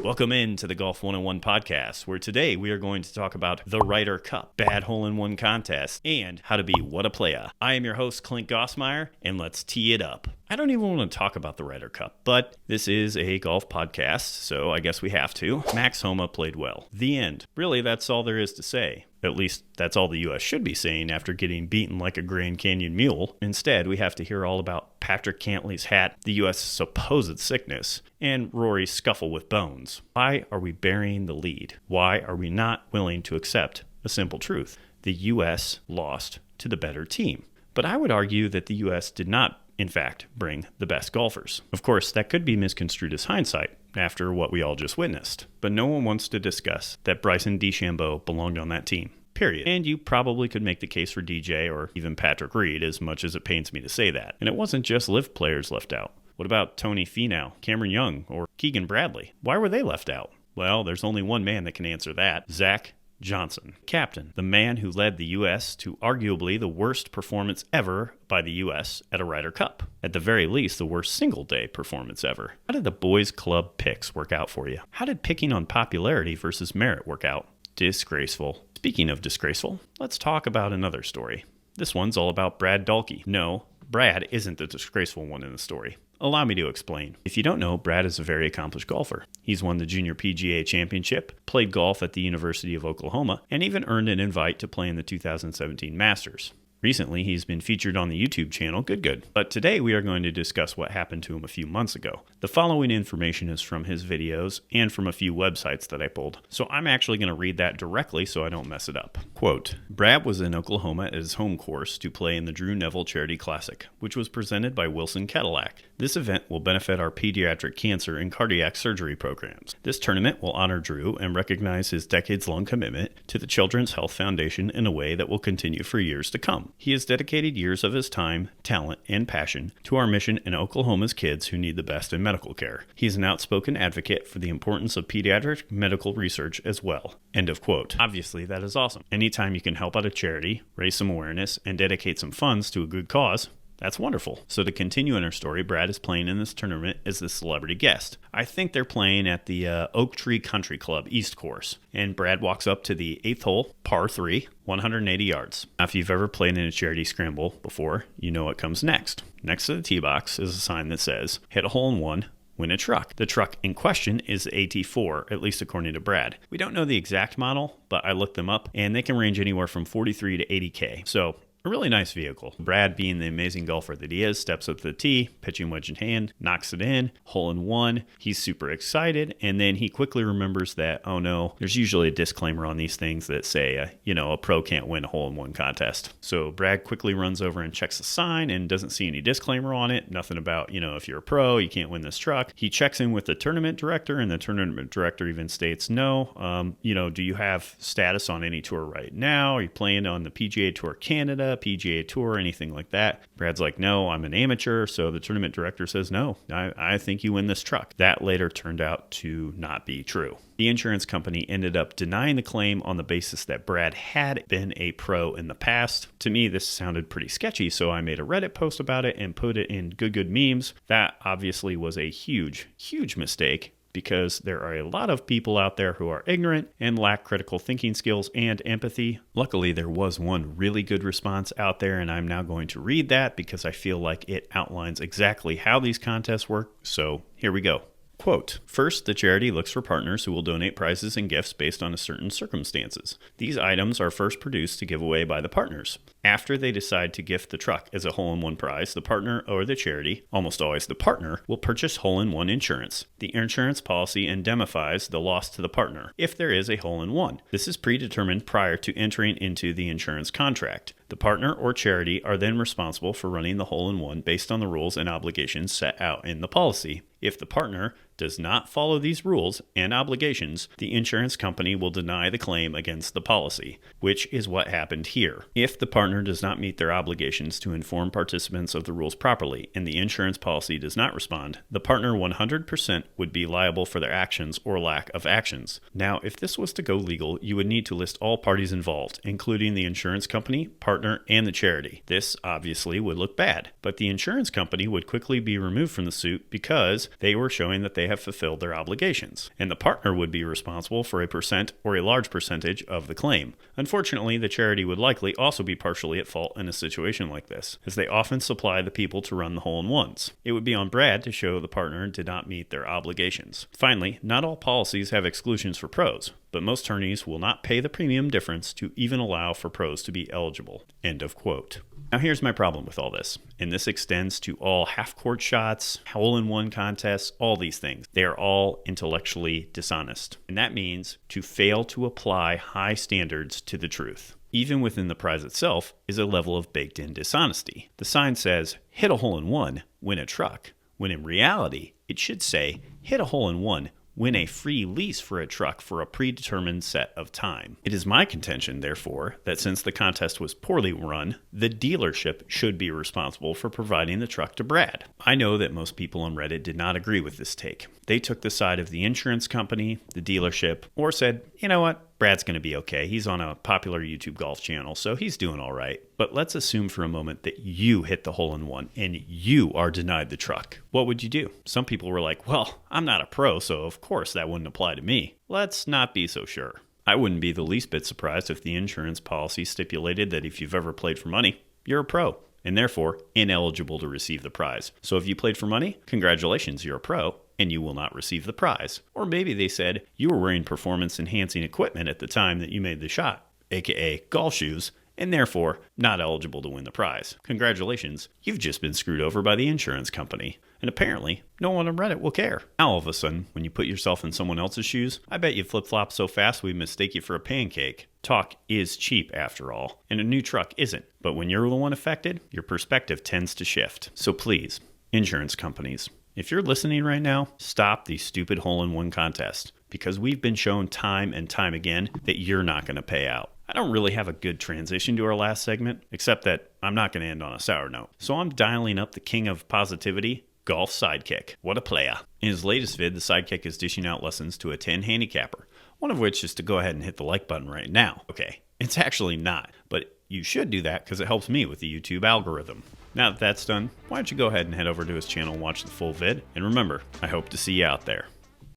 Welcome into the Golf 101 podcast, where today we are going to talk about the Ryder Cup, bad hole-in-one contest, and how to be what a playa. I am your host, Clint Gossmeyer, and let's tee it up. I don't even want to talk about the Ryder Cup, but this is a golf podcast, so I guess we have to. Max Homa played well. The end. Really, that's all there is to say. At least, that's all the U.S. should be saying after getting beaten like a Grand Canyon mule. Instead, we have to hear all about Patrick Cantlay's hat, the U.S. supposed sickness, and Rory's scuffle with Bones. Why are we burying the lead? Why are we not willing to accept a simple truth? The U.S. lost to the better team. But I would argue that the U.S. did not, in fact, bring the best golfers. Of course, that could be misconstrued as hindsight after what we all just witnessed. But no one wants to discuss that Bryson DeChambeau belonged on that team. Period. And you probably could make the case for DJ or even Patrick Reed, as much as it pains me to say that. And it wasn't just LIV players left out. What about Tony Finau, Cameron Young, or Keegan Bradley? Why were they left out? Well, there's only one man that can answer that. Zach Johnson, captain, the man who led the U.S. to arguably the worst performance ever by the U.S. at a Ryder Cup. At the very least, the worst single-day performance ever. How did the boys' club picks work out for you? How did picking on popularity versus merit work out? Disgraceful. Speaking of disgraceful, let's talk about another story. This one's all about Brad Dahlke. No, Brad isn't the disgraceful one in the story. Allow me to explain. If you don't know, Brad is a very accomplished golfer. He's won the Junior PGA Championship, played golf at the University of Oklahoma, and even earned an invite to play in the 2017 Masters. Recently, he's been featured on the YouTube channel Good Good. But today we are going to discuss what happened to him a few months ago. The following information is from his videos and from a few websites that I pulled. So I'm actually going to read that directly so I don't mess it up. Quote, Brad was in Oklahoma at his home course to play in the Drew Neville Charity Classic, which was presented by Wilson Cadillac. This event will benefit our pediatric cancer and cardiac surgery programs. This tournament will honor Drew and recognize his decades-long commitment to the Children's Health Foundation in a way that will continue for years to come. He has dedicated years of his time, talent, and passion to our mission in Oklahoma's kids who need the best in medical care. He is an outspoken advocate for the importance of pediatric medical research as well. End of quote. Obviously, that is awesome. Anytime you can help out a charity, raise some awareness, and dedicate some funds to a good cause, that's wonderful. So to continue in our story, Brad is playing in this tournament as the celebrity guest. I think they're playing at the Oak Tree Country Club East Course. And Brad walks up to the 8th hole, par 3, 180 yards. Now, if you've ever played in a charity scramble before, you know what comes next. Next to the tee box is a sign that says, hit a hole-in-one, win a truck. The truck in question is the AT4, at least according to Brad. We don't know the exact model, but I looked them up, and they can range anywhere from 43 to 80K. So a really nice vehicle. Brad, being the amazing golfer that he is, steps up to the tee, pitching wedge in hand, knocks it in, hole in one. He's super excited, and then he quickly remembers that, oh no, there's usually a disclaimer on these things that say, a pro can't win a hole-in-one contest. So Brad quickly runs over and checks the sign and doesn't see any disclaimer on it. Nothing about, if you're a pro, you can't win this truck. He checks in with the tournament director, and the tournament director even states, no, do you have status on any tour right now? Are you playing on the PGA Tour Canada, PGA Tour, anything like that? Brad's like, no, I'm an amateur. So the tournament director says, no, I think you win this truck. That later turned out to not be true. The insurance company ended up denying the claim on the basis that Brad had been a pro in the past. To me, this sounded pretty sketchy, so I made a Reddit post about it and put it in Good Memes. That obviously was a huge, huge mistake, because there are a lot of people out there who are ignorant and lack critical thinking skills and empathy. Luckily, there was one really good response out there, and I'm now going to read that because I feel like it outlines exactly how these contests work. So here we go. Quote, first, the charity looks for partners who will donate prizes and gifts based on certain circumstances. These items are first produced to give away by the partners. After they decide to gift the truck as a hole-in-one prize, the partner or the charity, almost always the partner, will purchase hole-in-one insurance. The insurance policy indemnifies the loss to the partner if there is a hole-in-one. This is predetermined prior to entering into the insurance contract. The partner or charity are then responsible for running the hole-in-one based on the rules and obligations set out in the policy. If the partner does not follow these rules and obligations, the insurance company will deny the claim against the policy, which is what happened here. If the partner does not meet their obligations to inform participants of the rules properly and the insurance policy does not respond, the partner 100% would be liable for their actions or lack of actions. Now, if this was to go legal, you would need to list all parties involved, including the insurance company, partner, and the charity. This obviously would look bad, but the insurance company would quickly be removed from the suit because they were showing that they have fulfilled their obligations, and the partner would be responsible for a percent or a large percentage of the claim. Unfortunately, the charity would likely also be partially at fault in a situation like this, as they often supply the people to run the hole-in-ones. It would be on Brad to show the partner did not meet their obligations. Finally, not all policies have exclusions for pros, but most attorneys will not pay the premium difference to even allow for pros to be eligible. End of quote. Now here's my problem with all this, and this extends to all half-court shots, hole-in-one contests, all these things. They are all intellectually dishonest, and that means to fail to apply high standards to the truth. Even within the prize itself is a level of baked-in dishonesty. The sign says, hit a hole-in-one, win a truck, when in reality, it should say, hit a hole-in-one, win a free lease for a truck for a predetermined set of time. It is my contention, therefore, that since the contest was poorly run, the dealership should be responsible for providing the truck to Brad. I know that most people on Reddit did not agree with this take. They took the side of the insurance company, the dealership, or said, you know what? Brad's going to be okay. He's on a popular YouTube golf channel, so he's doing all right. But let's assume for a moment that you hit the hole-in-one and you are denied the truck. What would you do? Some people were like, well, I'm not a pro, so of course that wouldn't apply to me. Let's not be so sure. I wouldn't be the least bit surprised if the insurance policy stipulated that if you've ever played for money, you're a pro, and therefore ineligible to receive the prize. So if you played for money, congratulations, you're a pro, and you will not receive the prize. Or maybe they said you were wearing performance-enhancing equipment at the time that you made the shot, aka golf shoes, and therefore not eligible to win the prize. Congratulations, you've just been screwed over by the insurance company. And apparently, no one on Reddit will care. Now all of a sudden, when you put yourself in someone else's shoes, I bet you flip-flop so fast we mistake you for a pancake. Talk is cheap after all, and a new truck isn't. But when you're the one affected, your perspective tends to shift. So please, insurance companies, if you're listening right now, stop these stupid hole-in-one contests, because we've been shown time and time again that you're not going to pay out. I don't really have a good transition to our last segment, except that I'm not going to end on a sour note. So I'm dialing up the king of positivity, Golf Sidekick. What a playa. In his latest vid, the Sidekick is dishing out lessons to a 10 handicapper, one of which is to go ahead and hit the like button right now. Okay, it's actually not, but you should do that because it helps me with the YouTube algorithm. Now that that's done, why don't you go ahead and head over to his channel and watch the full vid, and remember, I hope to see you out there.